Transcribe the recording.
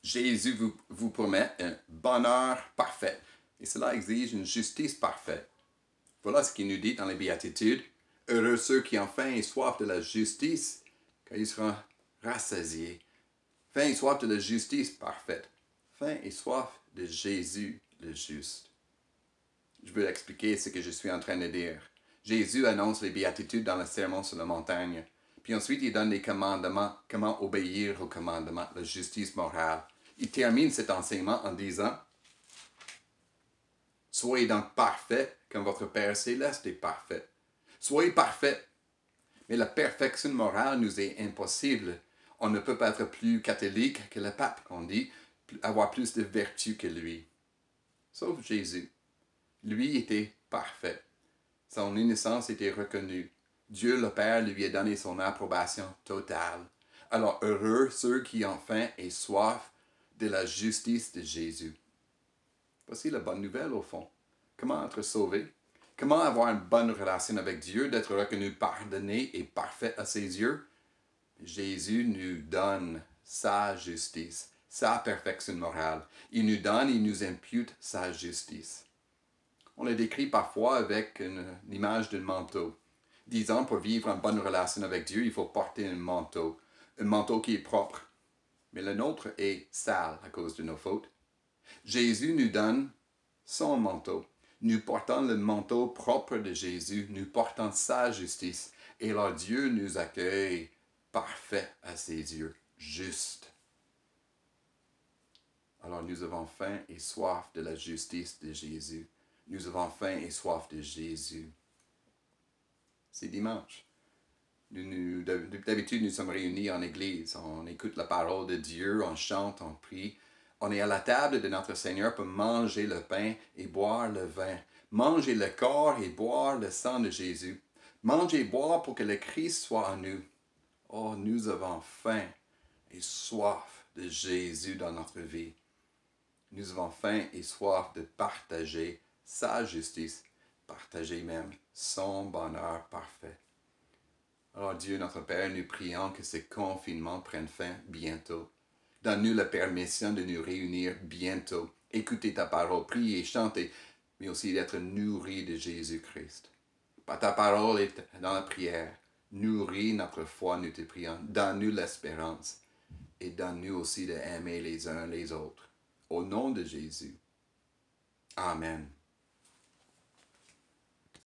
Jésus vous promet un bonheur parfait. Et cela exige une justice parfaite. Voilà ce qu'il nous dit dans les Béatitudes. Heureux ceux qui ont faim et soif de la justice, car ils seront rassasiés. Faim et soif de la justice parfaite. Faim et soif de Jésus le juste. Je veux expliquer ce que je suis en train de dire. Jésus annonce les béatitudes dans le sermon sur la montagne. Puis ensuite, il donne les commandements, comment obéir aux commandements, la justice morale. Il termine cet enseignement en disant, « Soyez donc parfaits comme votre Père céleste est parfait. » Soyez parfaits. Mais la perfection morale nous est impossible. On ne peut pas être plus catholique que le pape, on dit, avoir plus de vertu que lui. Sauf Jésus. Lui était parfait. Son innocence était reconnue. Dieu le Père lui a donné son approbation totale. Alors heureux ceux qui ont faim et soif de la justice de Jésus. Voici la bonne nouvelle au fond. Comment être sauvé? Comment avoir une bonne relation avec Dieu, d'être reconnu pardonné et parfait à ses yeux? Jésus nous donne sa justice, sa perfection morale. Il nous donne, il nous impute sa justice. On le décrit parfois avec une image d'un manteau. Disons, pour vivre en bonne relation avec Dieu, il faut porter un manteau qui est propre. Mais le nôtre est sale à cause de nos fautes. Jésus nous donne son manteau. Nous portons le manteau propre de Jésus, nous portons sa justice. Et alors Dieu nous accueille parfait à ses yeux, juste. Alors nous avons faim et soif de la justice de Jésus. Nous avons faim et soif de Jésus. C'est dimanche. D'habitude, nous sommes réunis en église. On écoute la parole de Dieu, on chante, on prie. On est à la table de notre Seigneur pour manger le pain et boire le vin. Manger le corps et boire le sang de Jésus. Manger et boire pour que le Christ soit en nous. Oh, nous avons faim et soif de Jésus dans notre vie. Nous avons faim et soif de partager sa justice, partager même son bonheur parfait. Alors Dieu notre Père, nous prions que ce confinement prenne fin bientôt. Donne-nous la permission de nous réunir bientôt, écouter ta parole, prier, chanter, mais aussi d'être nourris de Jésus-Christ. Par ta parole et dans la prière, nourris notre foi, nous te prions. Donne-nous l'espérance et donne-nous aussi d'aimer les uns les autres. Au nom de Jésus. Amen.